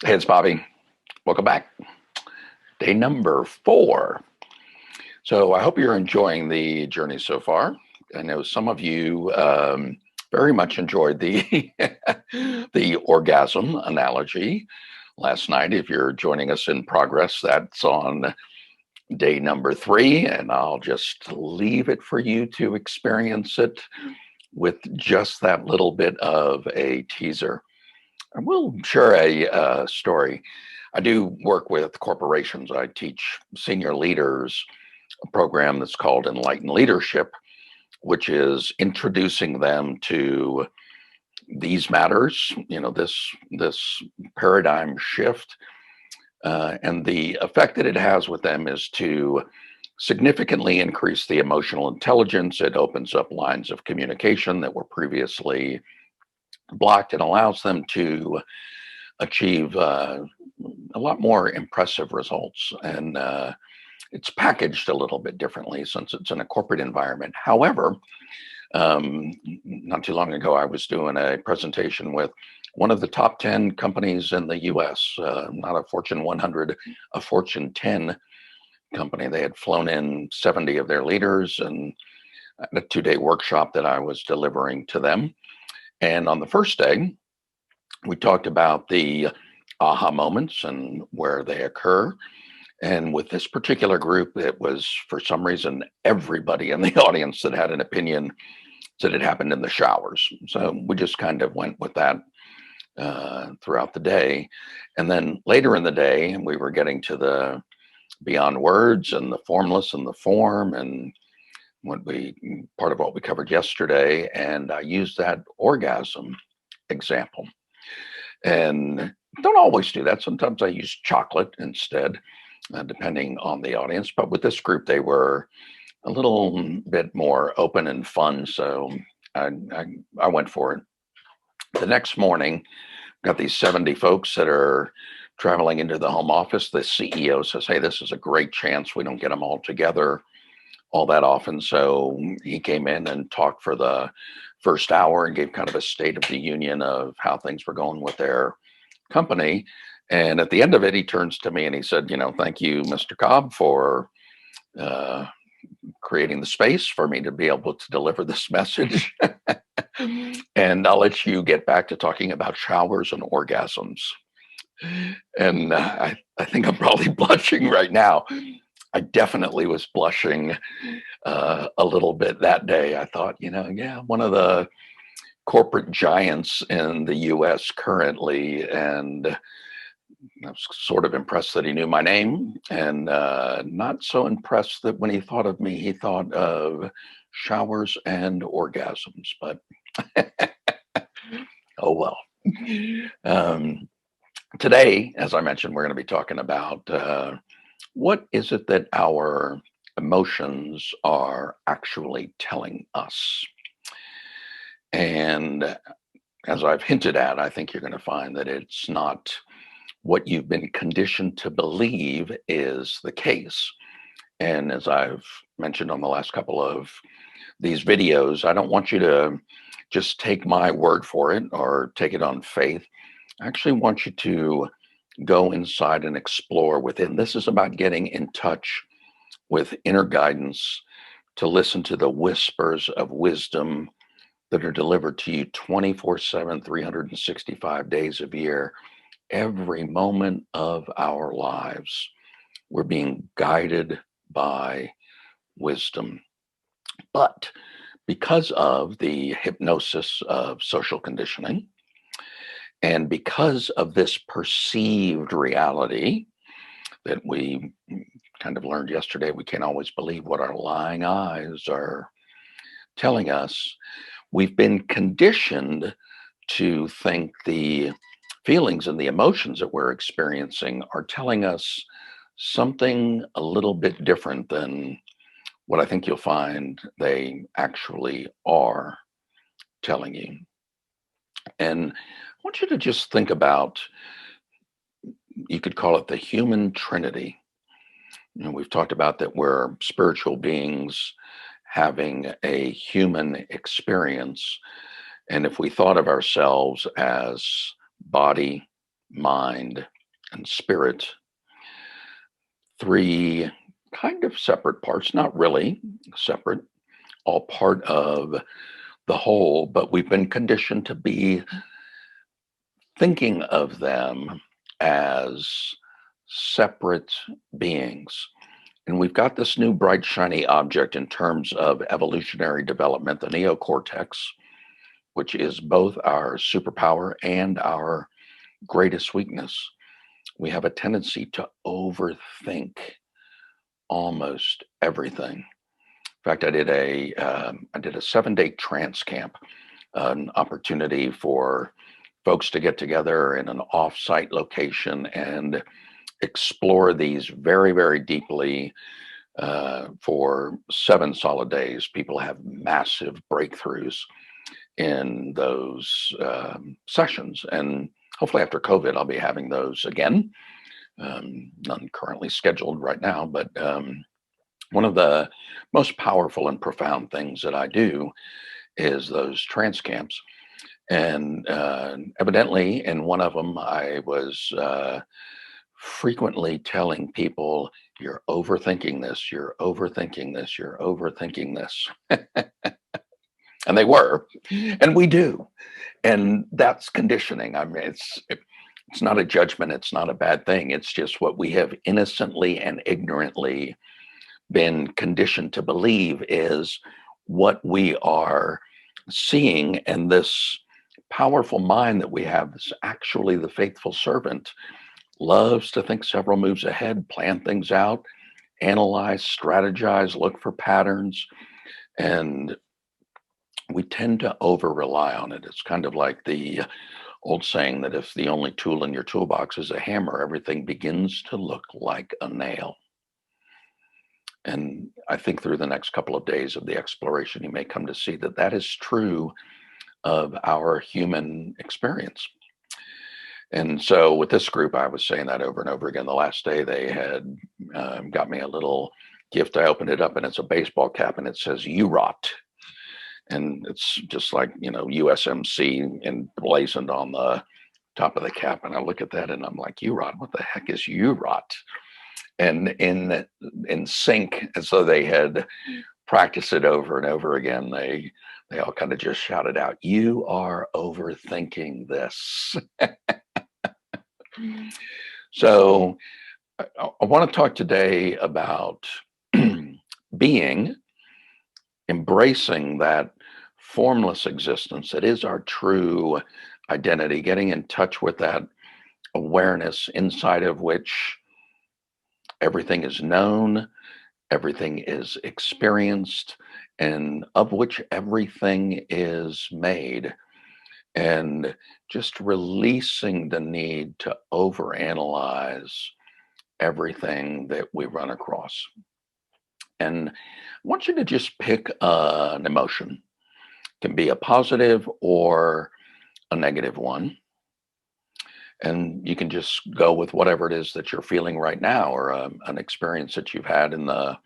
Hey, it's Bobby. Welcome back. Day number 4. So I hope you're enjoying the journey so far. I know some of you very much enjoyed the the orgasm analogy last night. If you're joining us in progress, that's on day number 3, and I'll just leave it for you to experience it with just that little bit of a teaser. I will share a story. I do work with corporations. I teach senior leaders a program that's called Enlightened Leadership, which is introducing them to these matters, this paradigm shift, and the effect that it has with them is to significantly increase the emotional intelligence. It opens up lines of communication that were previously blocked and allows them to achieve a lot more impressive results. And it's packaged a little bit differently since it's in a corporate environment. However, not too long ago, I was doing a presentation with one of the top 10 companies in the US, not a Fortune 100, a Fortune 10 company. They had flown in 70 of their leaders and a 2-day workshop that I was delivering to them. And on the first day, we talked about the aha moments and where they occur. And with this particular group, it was for some reason everybody in the audience that had an opinion said it happened in the showers. So we just kind of went with that throughout the day. And then later in the day, we were getting to the beyond words and the formless and the form and part of what we covered yesterday. And I used that orgasm example. And don't always do that. Sometimes I use chocolate instead, depending on the audience. But with this group, they were a little bit more open and fun. So I went for it. The next morning, got these 70 folks that are traveling into the home office. The CEO says, hey, this is a great chance. We don't get them all together all that often. So he came in and talked for the first hour and gave kind of a state of the union of how things were going with their company. And at the end of it, he turns to me and he said, thank you, Mr. Cobb, for creating the space for me to be able to deliver this message. And I'll let you get back to talking about showers and orgasms. And I think I'm probably blushing right now. I definitely was blushing a little bit that day. I thought, one of the corporate giants in the US currently, and I was sort of impressed that he knew my name, and not so impressed that when he thought of me, he thought of showers and orgasms. But oh well. Today, as I mentioned, we're going to be talking about what is it that our emotions are actually telling us. And as I've hinted at, I think you're going to find that it's not what you've been conditioned to believe is the case. And as I've mentioned on the last couple of these videos, I don't want you to just take my word for it or take it on faith. I actually want you to go inside and explore within. This is about getting in touch with inner guidance to listen to the whispers of wisdom that are delivered to you 24/7, 365 days a year, every moment of our lives. We're being guided by wisdom. But because of the hypnosis of social conditioning, and because of this perceived reality that we kind of learned yesterday, we can't always believe what our lying eyes are telling us. We've been conditioned to think the feelings and the emotions that we're experiencing are telling us something a little bit different than what I think you'll find they actually are telling you. And I want you to just think about, you could call it the human trinity. We've talked about that we're spiritual beings having a human experience. And if we thought of ourselves as body, mind, and spirit. Three kind of separate parts, not really separate, all part of the whole, but we've been conditioned to be thinking of them as separate beings. And we've got this new bright, shiny object in terms of evolutionary development, the Neo-Cortex, which is both our superpower and our greatest weakness. We have a tendency to overthink almost everything. In fact, I did a 7-day trance camp, an opportunity for folks to get together in an off-site location and explore these very, very deeply for 7 solid days. People have massive breakthroughs in those sessions, and hopefully after COVID, I'll be having those again. None currently scheduled right now, but one of the most powerful and profound things that I do is those trance camps. And evidently, in one of them, I was frequently telling people, "You're overthinking this, you're overthinking this, you're overthinking this." And they were, and we do. And that's conditioning. I mean, it's not a judgment, it's not a bad thing. It's just what we have innocently and ignorantly been conditioned to believe is what we are seeing. And this powerful mind that we have is actually the faithful servant, loves to think several moves ahead, plan things out, analyze, strategize, look for patterns. And we tend to over rely on it. It's kind of like the old saying that if the only tool in your toolbox is a hammer, everything begins to look like a nail. And I think through the next couple of days of the exploration, you may come to see that that is true of our human experience. And so with this group, I was saying that over and over again. The last day they had got me a little gift. I opened it up and it's a baseball cap and it says, "You rot." And it's just like, USMC emblazoned on the top of the cap. And I look at that and I'm like, "You rot? What the heck is you rot?" And in sync, as though they had practiced it over and over again, they all kind of just shouted out, "You are overthinking this." So I want to talk today about being, embracing that formless existence that is our true identity, getting in touch with that awareness inside of which everything is known, everything is experienced, and of which everything is made. And just releasing the need to overanalyze everything that we run across. And I want you to just pick an emotion. It can be a positive or a negative one. And you can just go with whatever it is that you're feeling right now, or an experience that you've had in the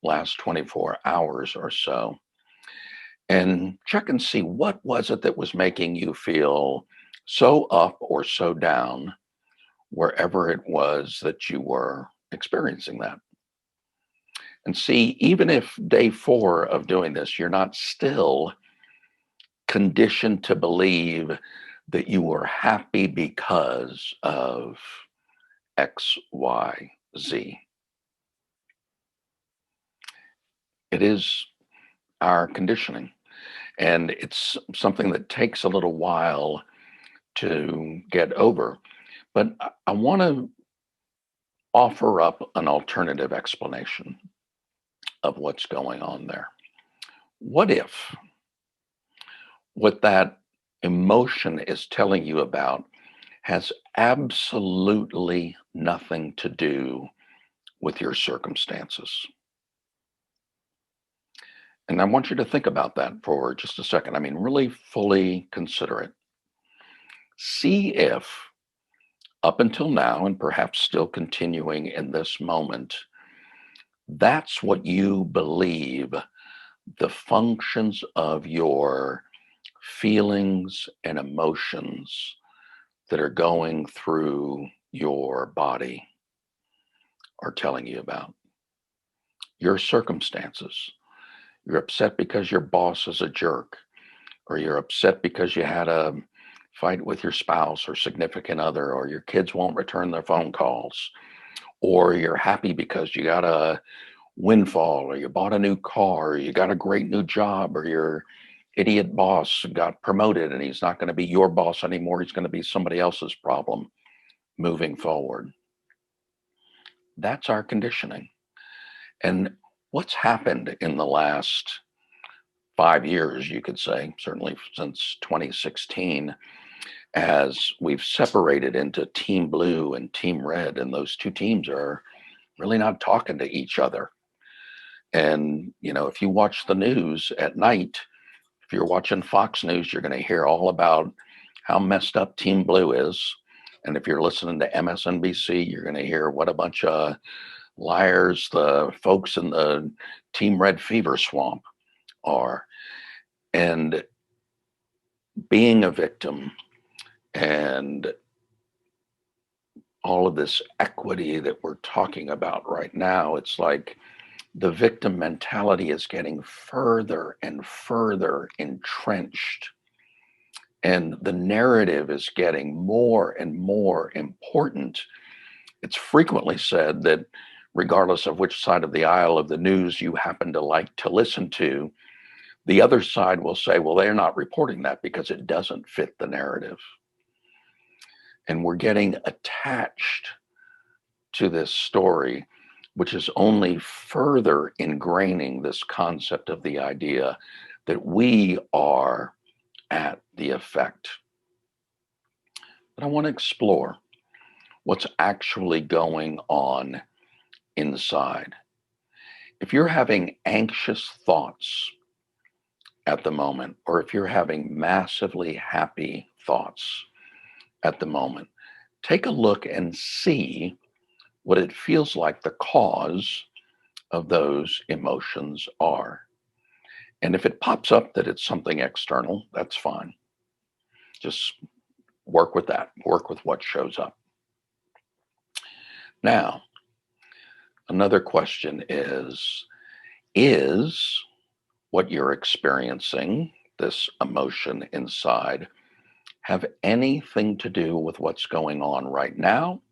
last 24 hours or so. And check and see, what was it that was making you feel so up or so down wherever it was that you were experiencing that. And see, even if day 4 of doing this, you're not still conditioned to believe that you were happy because of X, Y, Z. It is our conditioning. And it's something that takes a little while to get over. But I want to offer up an alternative explanation of what's going on there. What if what that emotion is telling you about has absolutely nothing to do with your circumstances? And I want you to think about that for just a second. I mean, really fully consider it. See if, up until now, and perhaps still continuing in this moment, that's what you believe the functions of your feelings and emotions that are going through your body are telling you about. Your circumstances. You're upset because your boss is a jerk, or you're upset because you had a fight with your spouse or significant other, or your kids won't return their phone calls, or you're happy because you got a windfall, or you bought a new car, or you got a great new job, or your idiot boss got promoted and he's not going to be your boss anymore. He's going to be somebody else's problem moving forward. That's our conditioning. And what's happened in the last 5 years, you could say, certainly since 2016, as we've separated into Team Blue and Team Red, and those two teams are really not talking to each other. And, if you watch the news at night, if you're watching Fox News, you're going to hear all about how messed up Team Blue is. And if you're listening to MSNBC, you're going to hear what a bunch of liars the folks in the Team Red fever swamp are. And being a victim and all of this equity that we're talking about right now, it's like the victim mentality is getting further and further entrenched. And the narrative is getting more and more important. It's frequently said that regardless of which side of the aisle of the news you happen to like to listen to, the other side will say, well, they're not reporting that because it doesn't fit the narrative. And we're getting attached to this story, which is only further ingraining this concept of the idea that we are at the effect. But I want to explore what's actually going on inside. If you're having anxious thoughts at the moment, or if you're having massively happy thoughts at the moment, take a look and see what it feels like the cause of those emotions are. And if it pops up that it's something external, that's fine. Just work with that, work with what shows up. Now, another question is what you're experiencing, this emotion inside, have anything to do with what's going on right now?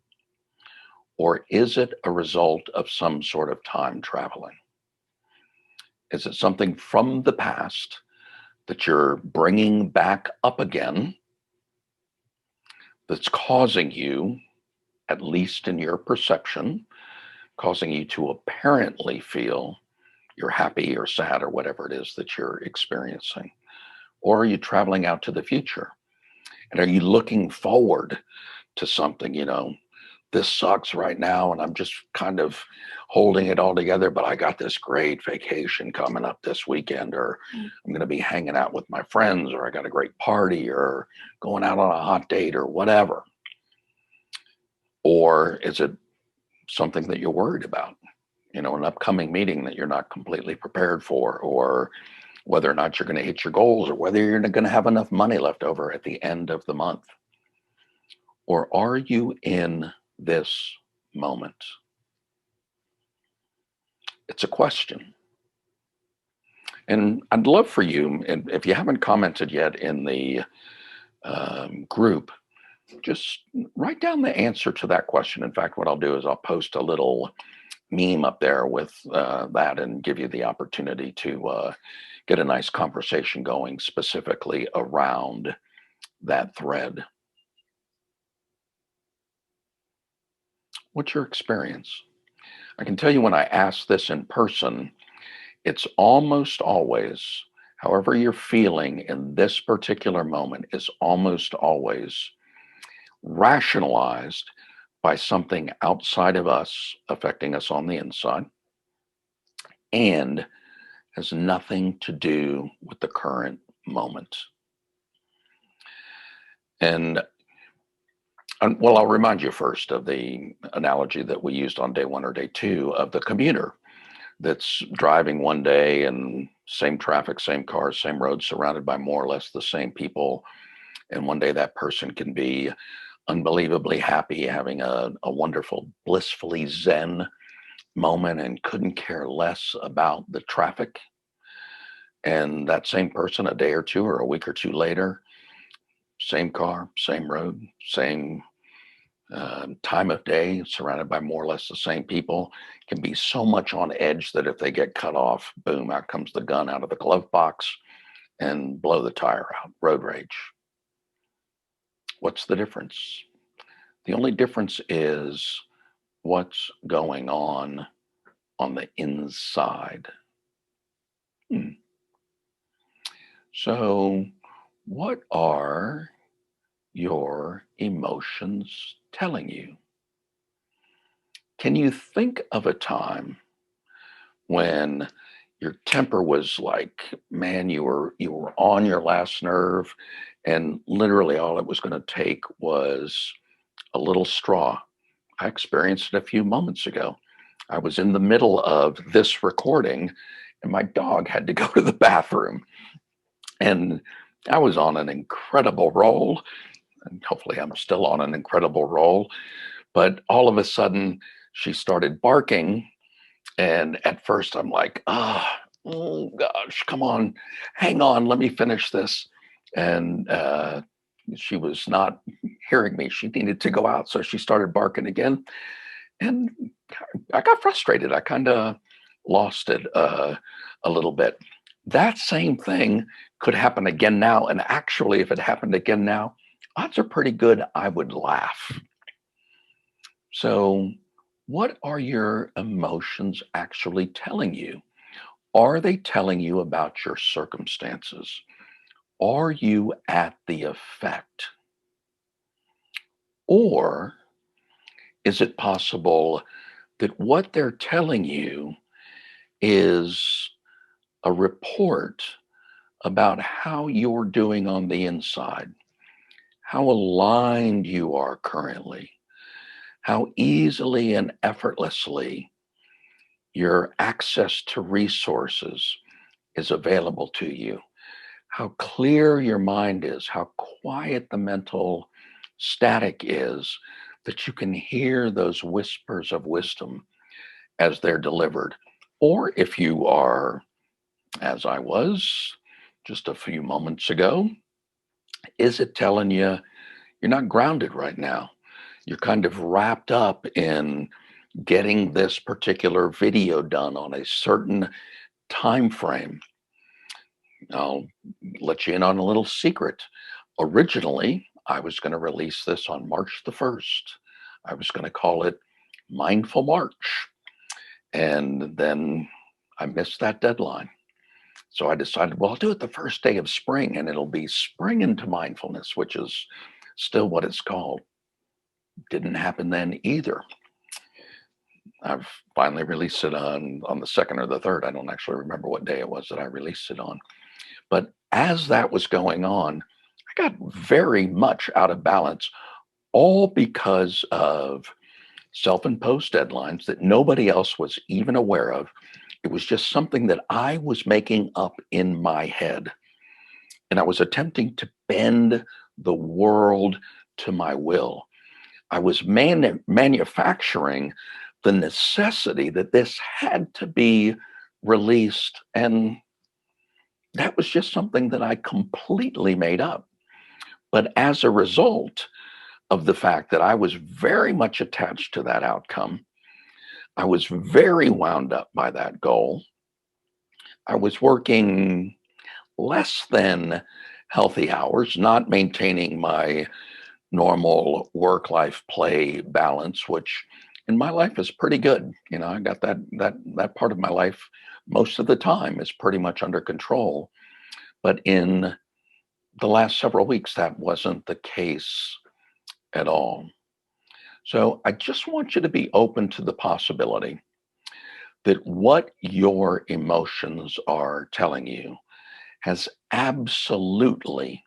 Or is it a result of some sort of time traveling? Is it something from the past that you're bringing back up again that's causing you, at least in your perception, causing you to apparently feel you're happy or sad or whatever it is that you're experiencing? Or are you traveling out to the future? And are you looking forward to something, this sucks right now and I'm just kind of holding it all together, but I got this great vacation coming up this weekend, or I'm going to be hanging out with my friends, or I got a great party, or going out on a hot date, or whatever? Or is it something that you're worried about, an upcoming meeting that you're not completely prepared for, or whether or not you're going to hit your goals, or whether you're going to have enough money left over at the end of the month? Or are you in this moment? It's a question. And I'd love for you, and if you haven't commented yet in the group, just write down the answer to that question. In fact, what I'll do is I'll post a little meme up there with that and give you the opportunity to get a nice conversation going specifically around that thread. What's your experience? I can tell you when I ask this in person, it's almost always, however you're feeling in this particular moment, is almost always rationalized by something outside of us affecting us on the inside, and has nothing to do with the current moment. And well, I'll remind you first of the analogy that we used on day one or day two of the commuter that's driving one day and same traffic, same cars, same roads, surrounded by more or less the same people. And one day that person can be unbelievably happy, having a wonderful, blissfully zen moment and couldn't care less about the traffic. And that same person, a day or two or a week or two later, same car, same road, same time of day, surrounded by more or less the same people, can be so much on edge that if they get cut off, boom, out comes the gun out of the glove box and blow the tire out. Road rage. What's the difference? The only difference is what's going on the inside. So, what are your emotions telling you? Can you think of a time when your temper was like, man, you were on your last nerve, and literally all it was going to take was a little straw? I experienced it a few moments ago. I was in the middle of this recording, and my dog had to go to the bathroom, and I was on an incredible roll, and hopefully I'm still on an incredible roll. But all of a sudden, she started barking. And at first, I'm like, oh gosh, come on, hang on, let me finish this. And she was not hearing me. She needed to go out. So she started barking again. And I got frustrated. I kind of lost it a little bit. That same thing could happen again now. And actually, if it happened again now, odds are pretty good I would laugh. So, what are your emotions actually telling you? Are they telling you about your circumstances? Are you at the effect? Or is it possible that what they're telling you is a report about how you're doing on the inside, how aligned you are currently, how easily and effortlessly your access to resources is available to you, how clear your mind is, how quiet the mental static is, that you can hear those whispers of wisdom as they're delivered? Or if you are, as I was just a few moments ago, is it telling you you're not grounded right now? You're kind of wrapped up in getting this particular video done on a certain time frame. I'll let you in on a little secret. Originally, I was going to release this on March the 1st. I was going to call it Mindful March. And then I missed that deadline. So I decided, well, I'll do it the first day of spring, and it'll be Spring into Mindfulness, which is still what it's called. Didn't happen then either. I've finally released it on the 2nd or the 3rd. I don't actually remember what day it was that I released it on. But as that was going on, I got very much out of balance, all because of self-imposed deadlines that nobody else was even aware of. It was just something that I was making up in my head. And I was attempting to bend the world to my will. I was manufacturing the necessity that this had to be released. And that was just something that I completely made up. But as a result of the fact that I was very much attached to that outcome, I was very wound up by that goal. I was working less than healthy hours, not maintaining my normal work-life play balance, which in my life is pretty good. You know, I got that part of my life most of the time is pretty much under control. But in the last several weeks, that wasn't the case at all. So I just want you to be open to the possibility that what your emotions are telling you has absolutely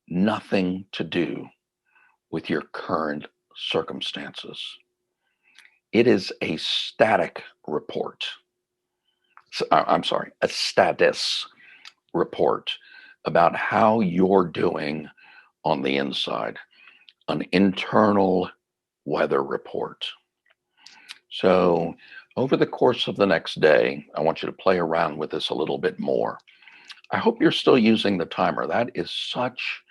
nothing to do with your current circumstances. It is a static report. I'm sorry, a status report about how you're doing on the inside. an internal weather report. So, over the course of the next day, I want you to play around with this a little bit more. I hope you're still using the timer. That is such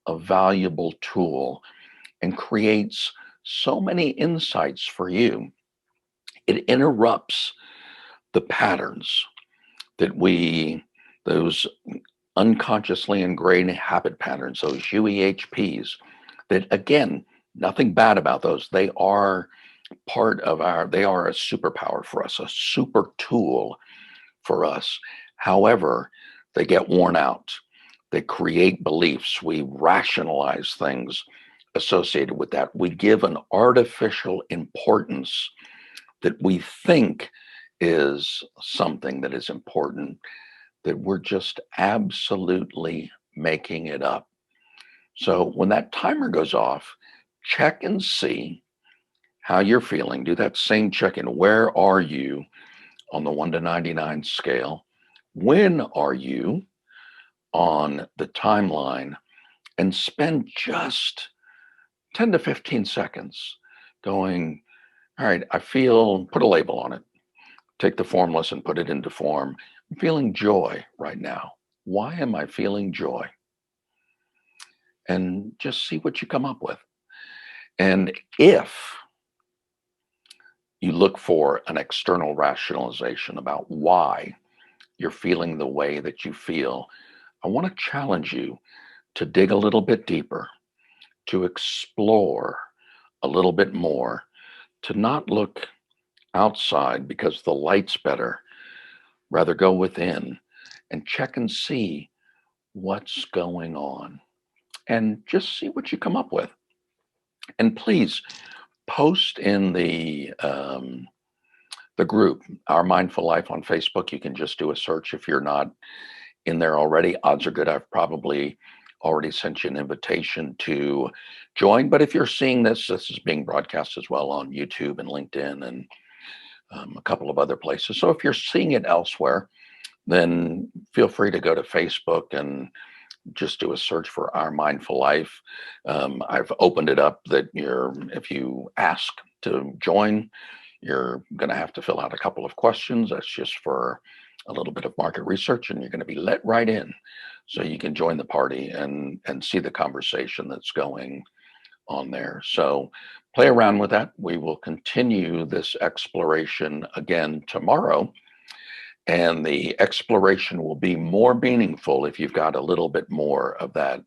a valuable tool and creates so many insights for you. It interrupts the patterns that those unconsciously ingrained habit patterns, those UEHPs, that again, nothing bad about those. They are they are a superpower for us, a super tool for us. However, they get worn out. They create beliefs. We rationalize things associated with that. We give an artificial importance that we think is something that is important, that we're just absolutely making it up. So when that timer goes off, check and see how you're feeling. Do that same check in. Where are you on the 1 to 99 scale? When are you on the timeline? And spend just 10 to 15 seconds going, all right, put a label on it. Take the formless and put it into form. I'm feeling joy right now. Why am I feeling joy? And just see what you come up with. And if you look for an external rationalization about why you're feeling the way that you feel, I want to challenge you to dig a little bit deeper, to explore a little bit more, to not look outside because the light's better, rather go within and check and see what's going on and just see what you come up with. And please post in the group, Our Mindful Life on Facebook. You can just do a search. If you're not in there already, odds are good I've probably already sent you an invitation to join. But if you're seeing this is being broadcast as well on YouTube and LinkedIn and a couple of other places. So if you're seeing it elsewhere, then feel free to go to Facebook and just do a search for Our Mindful Life. I've opened it up that if you ask to join, you're going to have to fill out a couple of questions. That's just for a little bit of market research, and you're going to be let right in so you can join the party and see the conversation that's going on there. So play around with that. We will continue this exploration again tomorrow. And the exploration will be more meaningful if you've got a little bit more of that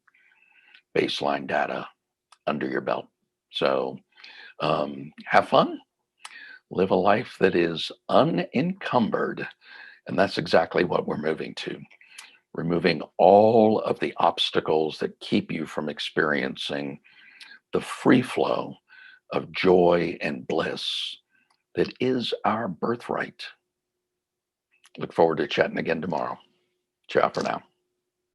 baseline data under your belt. So have fun, live a life that is unencumbered. And that's exactly what we're moving to. Removing all of the obstacles that keep you from experiencing the free flow of joy and bliss that is our birthright. Look forward to chatting again tomorrow. Ciao for now.